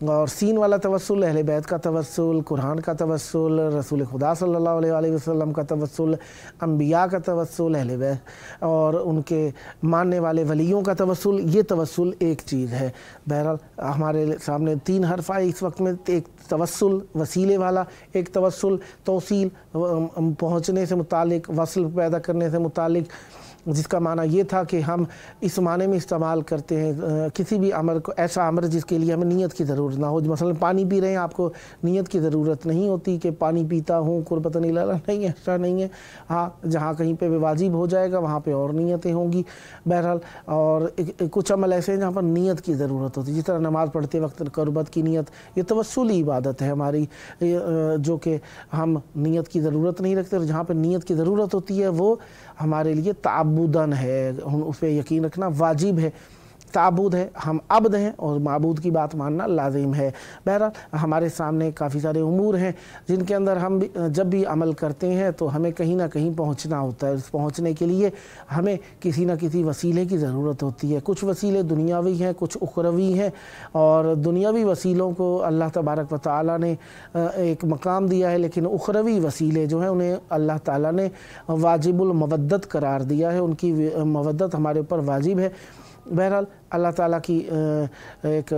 اور سین والا توسل اہل بیت کا توسل، قرآن کا توسل، رسول خدا صلی اللہ علیہ وسلم کا توسل، انبیاء کا توسل، اہل بیت اور ان کے ماننے والے ولیوں کا توسل، یہ توسل ایک چیز ہے۔ بہرحال ہمارے سامنے 3 حرف آئے اس وقت میں، ایک توسل وسیلے والا، ایک توسل توصیل پہنچنے سے متعلق، وصل پیدا کرنے سے متعلق، جس کا معنی یہ تھا کہ ہم اس معنی میں استعمال کرتے ہیں کسی بھی امر کو، ایسا امر جس کے لیے ہمیں نیت کی ضرورت نہ ہو۔ مثلا پانی پی رہے ہیں، آپ کو نیت کی ضرورت نہیں ہوتی کہ پانی پیتا ہوں قربتاً الی اللہ، نہیں ہے، ایسا نہیں ہے۔ ہاں جہاں کہیں پہ واجب ہو جائے گا وہاں پہ اور نیتیں ہوں گی بہرحال۔ اور کچھ عمل ایسے ہیں جہاں پر نیت کی ضرورت ہوتی ہے، جس طرح نماز پڑھتے وقت قربت کی نیت، یہ توسلی عبادت ہے ہماری، جو کہ ہم نیت کی ضرورت نہیں رکھتے، اور جہاں پہ نیت کی ضرورت ہوتی ہے وہ ہمارے لیے تعبداً ہے، اس پہ یقین رکھنا واجب ہے، تعبد ہے، ہم عبد ہیں اور معبود کی بات ماننا لازم ہے۔ بہرحال ہمارے سامنے کافی سارے امور ہیں جن کے اندر ہم جب بھی عمل کرتے ہیں تو ہمیں کہیں نہ کہیں پہنچنا ہوتا ہے، اس پہنچنے کے لیے ہمیں کسی نہ کسی وسیلے کی ضرورت ہوتی ہے۔ کچھ وسیلے دنیاوی ہیں، کچھ اخروی ہیں، اور دنیاوی وسیلوں کو اللہ تبارک و تعالیٰ نے ایک مقام دیا ہے، لیکن اخروی وسیلے جو ہیں انہیں اللہ تعالیٰ نے واجب المودت قرار دیا ہے، ان کی مودت ہمارے اوپر واجب ہے۔ بہرحال اللہ تعالیٰ کی ایک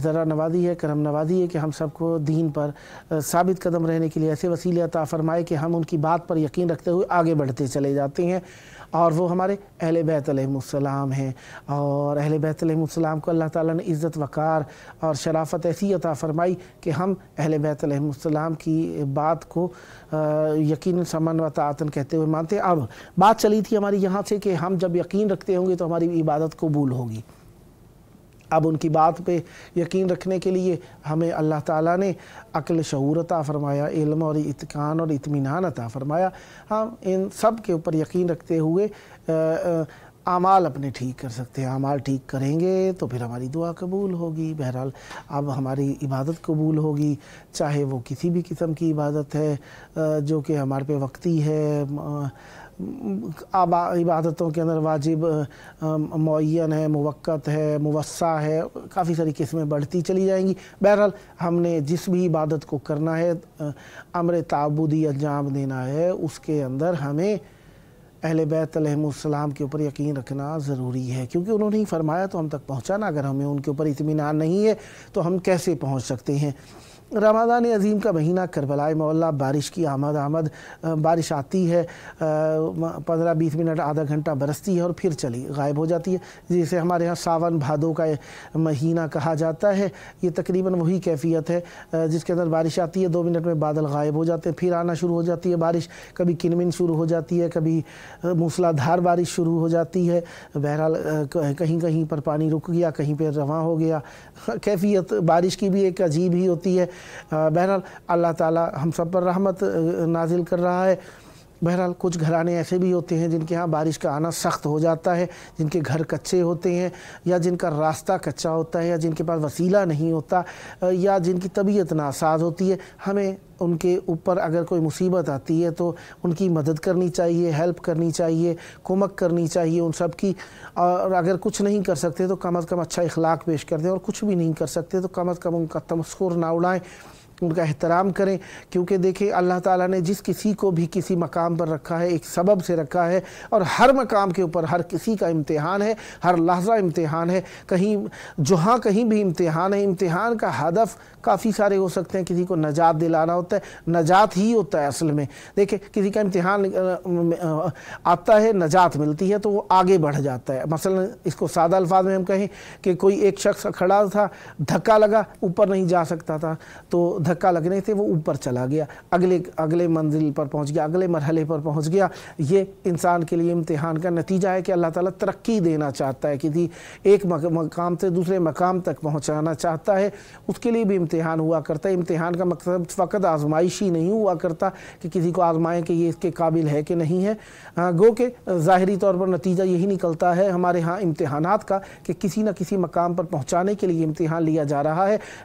ذرا نوازی ہے، کرم نوازی ہے کہ ہم سب کو دین پر ثابت قدم رہنے کے لیے ایسے وسیلے عطا فرمائے کہ ہم ان کی بات پر یقین رکھتے ہوئے آگے بڑھتے چلے جاتے ہیں، اور وہ ہمارے اہل بیت علیہ السلام ہیں۔ اور اہل بیت علیہ السلام کو اللہ تعالیٰ نے عزت وقار اور شرافت ایسی عطا فرمائی کہ ہم اہل بیت علیہ السلام کی بات کو یقین سمن و طاعتن کہتے ہوئے مانتے ہیں۔ اب بات چلی تھی ہماری یہاں سے کہ ہم جب یقین رکھتے ہوں گے تو ہماری عبادت قبول ہوگی۔ اب ان کی بات پہ یقین رکھنے کے لیے ہمیں اللہ تعالیٰ نے عقل شعور عطا فرمایا، علم اور اتقان اور اطمینان عطا فرمایا۔ ہم ان سب کے اوپر یقین رکھتے ہوئے اعمال اپنے ٹھیک کر سکتے ہیں۔ اعمال ٹھیک کریں گے تو پھر ہماری دعا قبول ہوگی۔ بہرحال اب ہماری عبادت قبول ہوگی، چاہے وہ کسی بھی قسم کی عبادت ہے جو کہ ہمارے پہ وقتی ہے، عبادتوں کے اندر واجب معین ہے، موقت ہے، موسع ہے، کافی ساری قسمیں بڑھتی چلی جائیں گی۔ بہرحال ہم نے جس بھی عبادت کو کرنا ہے، امر تعبدی انجام دینا ہے، اس کے اندر ہمیں اہل بیت علیہ السلام کے اوپر یقین رکھنا ضروری ہے، کیونکہ انہوں نے فرمایا تو ہم تک پہنچانا۔ اگر ہمیں ان کے اوپر اطمینان نہیں ہے تو ہم کیسے پہنچ سکتے ہیں؟ رمضان عظیم کا مہینہ، کربلائے مولا، بارش کی آمد، بارش آتی ہے، 15-20 منٹ، آدھا گھنٹہ برستی ہے اور پھر چلی غائب ہو جاتی ہے، جسے ہمارے ہاں ساون بھادو کا مہینہ کہا جاتا ہے۔ یہ تقریباً وہی کیفیت ہے جس کے اندر بارش آتی ہے، 2 منٹ میں بادل غائب ہو جاتے ہیں، پھر آنا شروع ہو جاتی ہے بارش، کبھی کنمن شروع ہو جاتی ہے، کبھی موسلا دھار بارش شروع ہو جاتی ہے۔ بہرحال کہیں کہیں پر پانی رک گیا، کہیں پہ رواں ہو گیا۔ کیفیت بارش کی بھی ایک عجیب ہی ہوتی ہے۔ بہرحال اللہ تعالیٰ ہم سب پر رحمت نازل کر رہا ہے۔ بہرحال کچھ گھرانے ایسے بھی ہوتے ہیں جن کے ہاں بارش کا آنا سخت ہو جاتا ہے، جن کے گھر کچے ہوتے ہیں، یا جن کا راستہ کچا ہوتا ہے، یا جن کے پاس وسیلہ نہیں ہوتا، یا جن کی طبیعت ناساز ہوتی ہے۔ ہمیں ان کے اوپر اگر کوئی مصیبت آتی ہے تو ان کی مدد کرنی چاہیے، ہیلپ کرنی چاہیے، کمک کرنی چاہیے ان سب کی۔ اور اگر کچھ نہیں کر سکتے تو کم از کم اچھا اخلاق پیش کر دیں، اور کچھ بھی نہیں کر سکتے تو کم از کم ان کا تمسخر نہ اڑائیں، ان کا احترام کریں۔ کیونکہ دیکھیں اللہ تعالیٰ نے جس کسی کو بھی کسی مقام پر رکھا ہے ایک سبب سے رکھا ہے، اور ہر مقام کے اوپر ہر کسی کا امتحان ہے، ہر لحظہ امتحان ہے، کہیں بھی امتحان ہے۔ امتحان کا ہدف کافی سارے ہو سکتے ہیں، کسی کو نجات دلانا ہوتا ہے، نجات ہی ہوتا ہے اصل میں۔ دیکھیں کسی کا امتحان آتا ہے، نجات ملتی ہے تو وہ آگے بڑھ جاتا ہے۔ مثلا اس کو سادہ الفاظ میں ہم کہیں کہ کوئی ایک شخص کھڑا تھا، دھکا لگا، اوپر نہیں جا سکتا تھا، تو دھکا لگنے سے وہ اوپر چلا گیا، اگلے منزل پر پہنچ گیا، اگلے مرحلے پر پہنچ گیا۔ یہ انسان کے لیے امتحان کا نتیجہ ہے کہ اللہ تعالیٰ ترقی دینا چاہتا ہے، کسی ایک مقام سے دوسرے مقام تک پہنچانا چاہتا ہے، اس کے لیے بھی امتحان ہوا کرتا ہے۔ امتحان کا مقصد فقط آزمائشی نہیں ہوا کرتا کہ کسی کو آزمائیں کہ یہ اس کے قابل ہے کہ نہیں ہے۔ گو کہ ظاہری طور پر نتیجہ یہی نکلتا ہے ہمارے ہاں امتحانات کا کہ کسی نہ کسی مقام پر پہنچانے کے لیے امتحان لیا جا رہا ہے،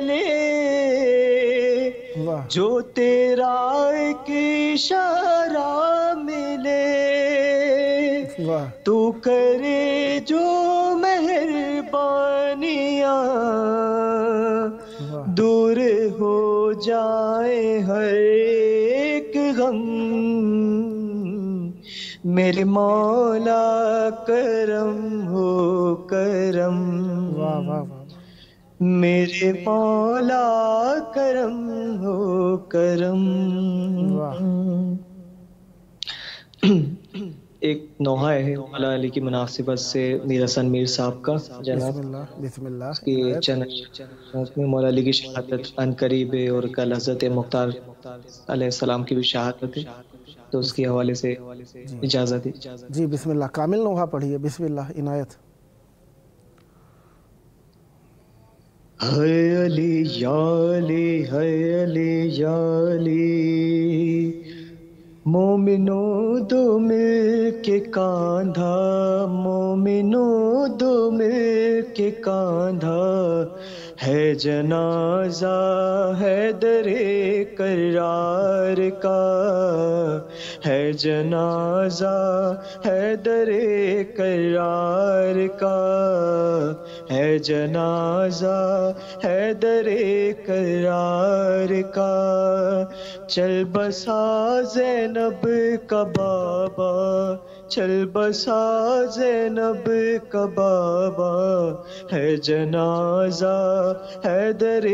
چلے واہ جو تیرا ایک اشارہ ملے واہ تو کرے جو مہربانیاں واہ دور ہو جائے ہر ایک غم میرے مولا کرم ہو کرم واہ واہ واہ میرے مولا کرم ہو کرم واہ ایک نوحہ ہے مولا علی کی مناسبت سے میر حسن میر صاحب کا جناب بسم اللہ کی عنایت چینل میں مولا علی کی شہادت ان قریب ہے اور کل حضرت مختار علیہ السلام کی بھی شہادت ہے تو اس کے حوالے سے اجازت ہے جی بسم اللہ کامل نوحہ پڑھیے بسم اللہ عنایت ہے علی یا علی ہے علی یا علی مومنوں دو مل کے کاندھا مومنوں دو مل کے کاندھا ہے جنازہ حیدر کرار کا ہے جنازہ حیدر کرار کا ہے جنازہ حیدر کرار کا چل بسا زینب کا بابا چل بسا زینب کا بابا ہے جنازہ حیدر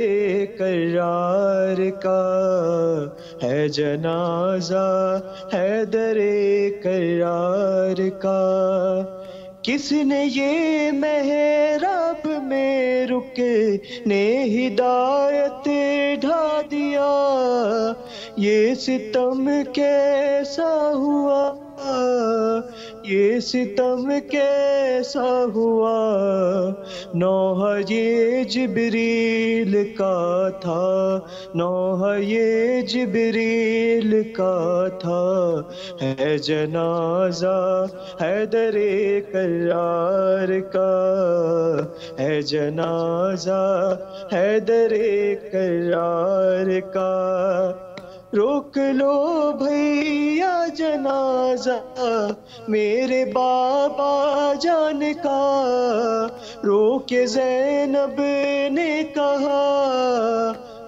کرار کا ہے جنازہ حیدر کرار کا کس نے یہ محراب میں رکنے ہدایت ڈھا دیا یہ ستم کیسا ہوا یہ ستم کیسا ہوا نوحہ یہ جبریل کا تھا نوحہ یہ جبریل کا تھا ہے جنازہ حیدر کرار کا ہے جنازہ حیدر کرار کا روک لو بھیا جنازہ میرے بابا جان کا روک زینب نے کہا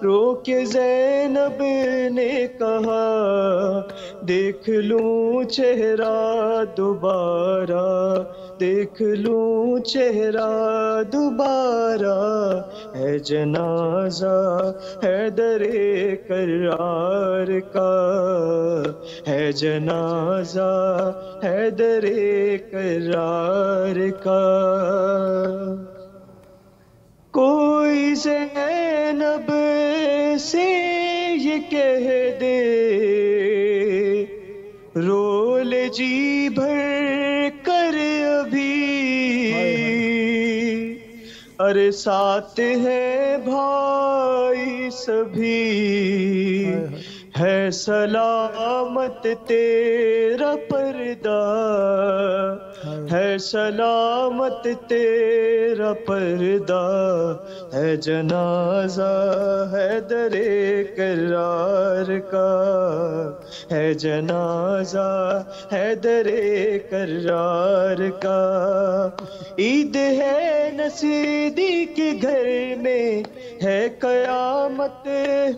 روک زینب نے کہا دیکھ لوں چہرہ دوبارہ دیکھ لوں چہرہ دوبارہ ہے جنازہ حیدر کرار کا ہے جنازہ حیدر کرار کا کوئی زینب سے یہ کہہ دے رول جی بھر کر ابھی ارے ساتھ ہے بھائی سبھی ہے سلامت تیرا پردہ ہے سلامت تیرا پردہ ہے جنازہ حیدر کرار کا ہے جنازہ حیدر کرار کا عید ہے نصیدیق کے گھر میں ہے قیامت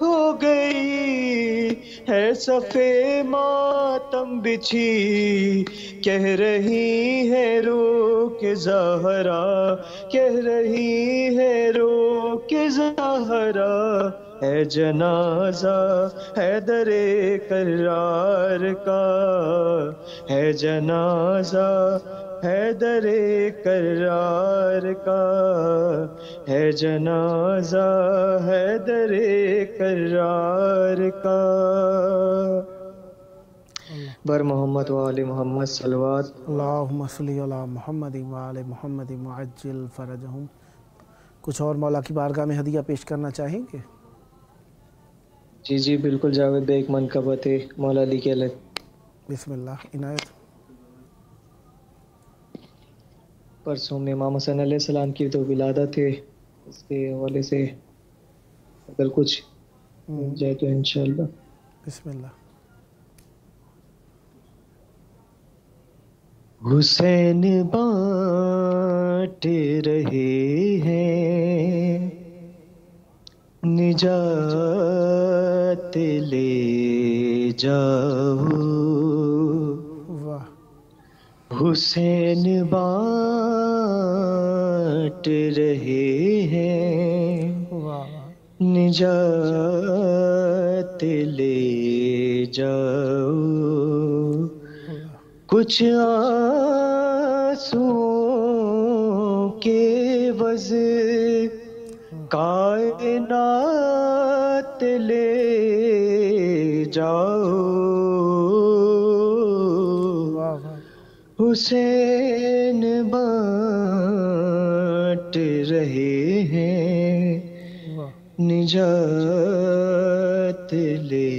ہو گئی ہے صفے ماتم بچھی کہہ رہی ہے رو کے زہرا کہہ رہی ہے رو کے زہرا ہے جنازہ حیدر کرار کا ہے جنازہ حیدر کرار کا ہے جنازہ حیدر کرار کا بر محمد و آل محمد صلوات اللہم صلی علی محمد و آل محمد معجل فرجہم. کچھ اور مولا کی بارگاہ میں ہدیہ پیش کرنا چاہیں گے؟ جی جی بالکل جاوید بھائی، ایک منقبت ہے مولا علی کے لیے. بسم اللہ عنایت. پرسوں میں امام حسین علیہ السلام کی تو ولادت ہے، اس کے حوالے سے اگر کچھ مل جائے تو انشاءاللہ. بسم اللہ. حسین بانٹ رہے ہیں نجات لے جاؤ. واہ. حسین بانٹ رہے ہیں واہ. نجات لے جاؤ. کچھ آنسوؤں کے وز کائنات لے جاؤ. حسین بانٹ رہے ہیں نجات لے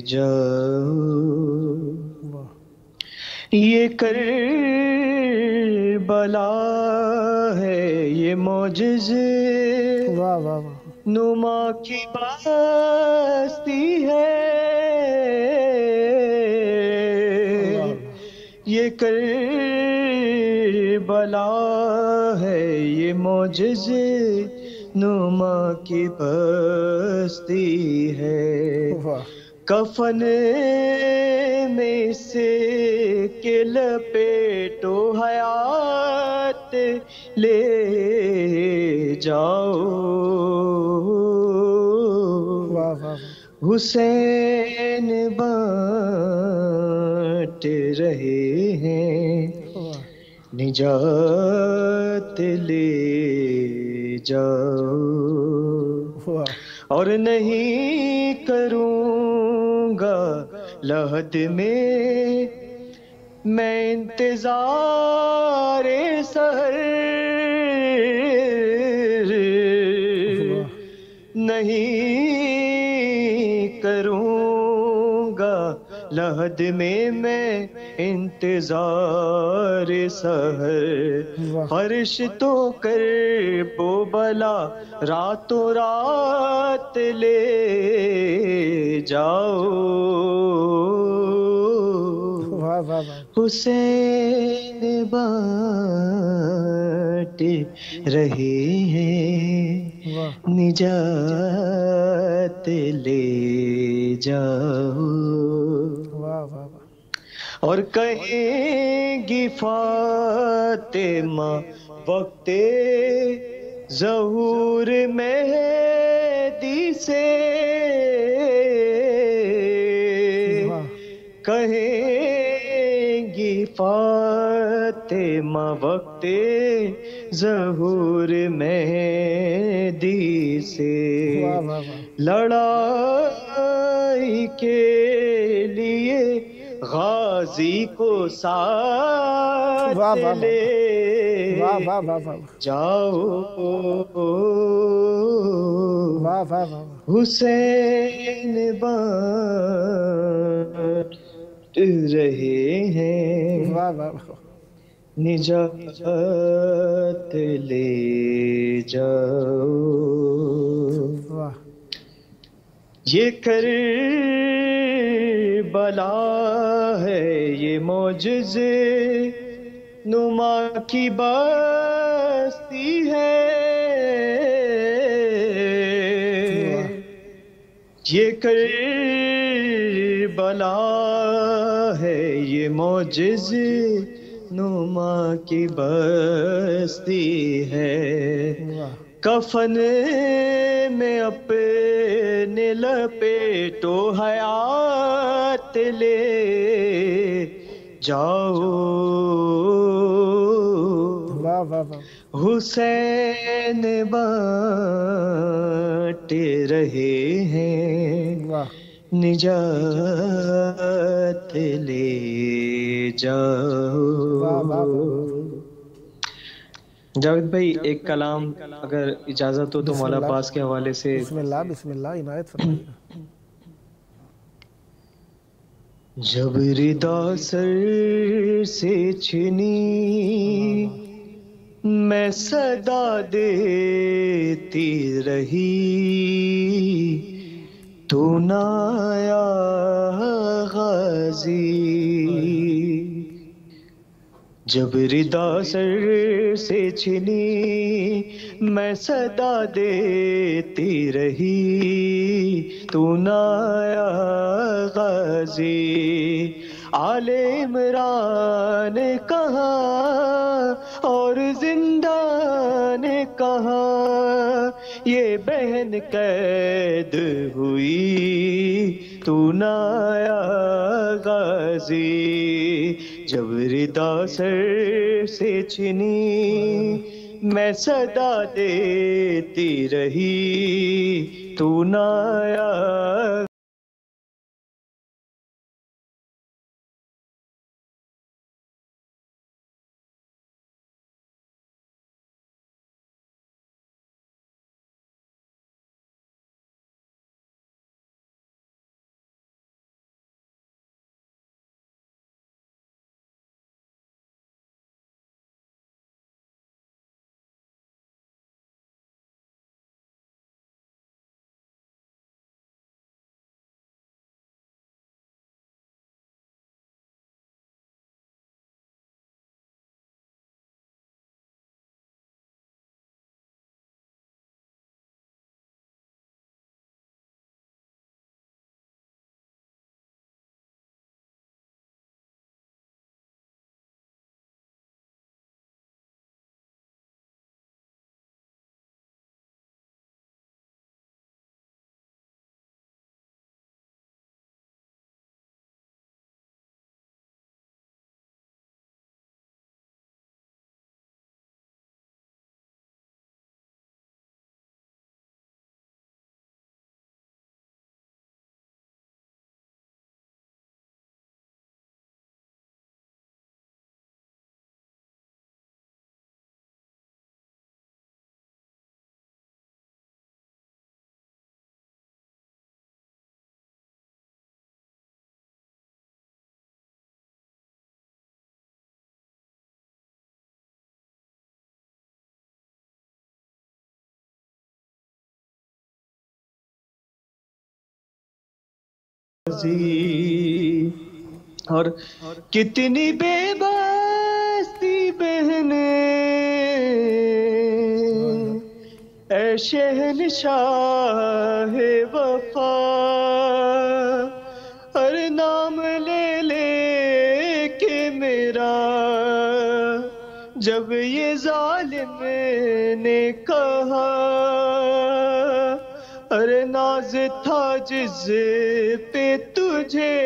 جاؤ. یہ کربلا ہے یہ معجزے نما کی بستی ہے. یہ کربلا ہے یہ معجزے نما کی بستی ہے. کفن میں سے کے لپیٹو حیات لے جاؤ. حسین بانٹ رہے ہیں نجات لے جاؤ. اور نہیں کروں گا لحد میں انتظار سحر. نہیں کروں گا لحد میں انتظار سحر. فرش تو کر بو بلا راتوں رات لے جاؤ. حسین بانٹ رہے ہیں نجات لے جاؤ. اور کہیں گی فاطمہ وقت ظہور مہدی سے. کہیں گی فاطمہ وقت ظہور مہدی سے. لڑائی کے لیے غازی کو ساتھ لے جاؤ. حسین بانٹ رہے ہیں نجات لے جاؤ. یہ کربلا ہے یہ معجزے نما کی بستی ہے. یہ کربلا ہے یہ معجزے نما کی بستی ہے. کفن میں اپنے لپیٹو حیات لے جاؤ. حسین بانٹ رہے ہیں نجات لے جاؤ. جاوید بھائی ایک کلام اگر اجازت ہو تو مولا عباس کے حوالے سے. بسم اللہ بسم اللہ عنایت فرمائیے. جب ردا سر سے چھنی میں صدا دیتی رہی تو نہ آیا غازی، جب ردا سر سے چھنی میں صدا دیتی رہی تو نہ آیا غازی، آل عمران کہاں اور زندہ نے کہاں، یہ بہن قید ہوئی تو نہ آیا غازی، جب ردا سر سے چھنی میں صدا دیتی رہی تو نہ آیا۔ اور کتنی بے بستی بہنیں اے شہنشاہ وفا، ہر نام لے لے کے میرا جب یہ ظالم نے کہا، ارے ناز تھا جس پہ تجھے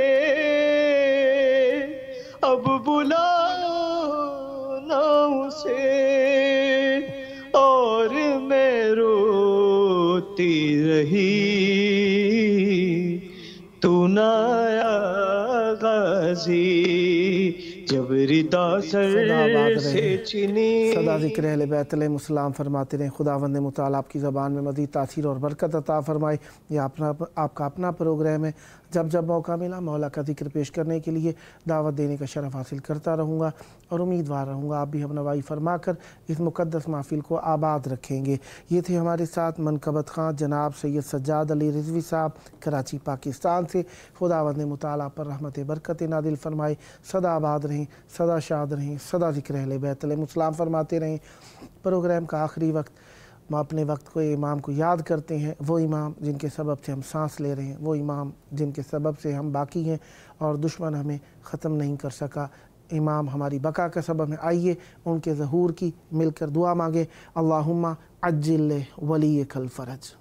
اب بلاؤ نہ اسے، اور میں روتی رہی تو نہ آیا غازی، جب ردا سر سے چھنی۔ صدا ذکر اہل بیت علیہم السلام فرماتے رہیں، خداوند متعالی آپ کی زبان میں مزید تاثیر اور برکت عطا فرمائے۔ یہ آپ کا اپنا پروگرام ہے، جب جب موقع ملا مولا کا ذکر پیش کرنے کے لیے دعوت دینے کا شرف حاصل کرتا رہوں گا، اور امیدوار رہوں گا آپ بھی ہم نوائی فرما کر اس مقدس محفل کو آباد رکھیں گے۔ یہ تھے ہمارے ساتھ منقبت خان جناب سید سجاد علی رضوی صاحب کراچی پاکستان سے۔ خداوند متعالی پر رحمت برکت نازل فرمائے، سدا آباد رہیں، سدا شاد رہیں، سدا ذکر اہل بیت علیہم السلام فرماتے رہیں۔ پروگرام کا آخری وقت ہم اپنے وقت کو امام کو یاد کرتے ہیں، وہ امام جن کے سبب سے ہم سانس لے رہے ہیں، وہ امام جن کے سبب سے ہم باقی ہیں اور دشمن ہمیں ختم نہیں کر سکا۔ امام ہماری بقا کا سبب ہے، آئیے ان کے ظہور کی مل کر دعا مانگے۔ اللہم عجل ولیک الفرج۔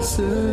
Sir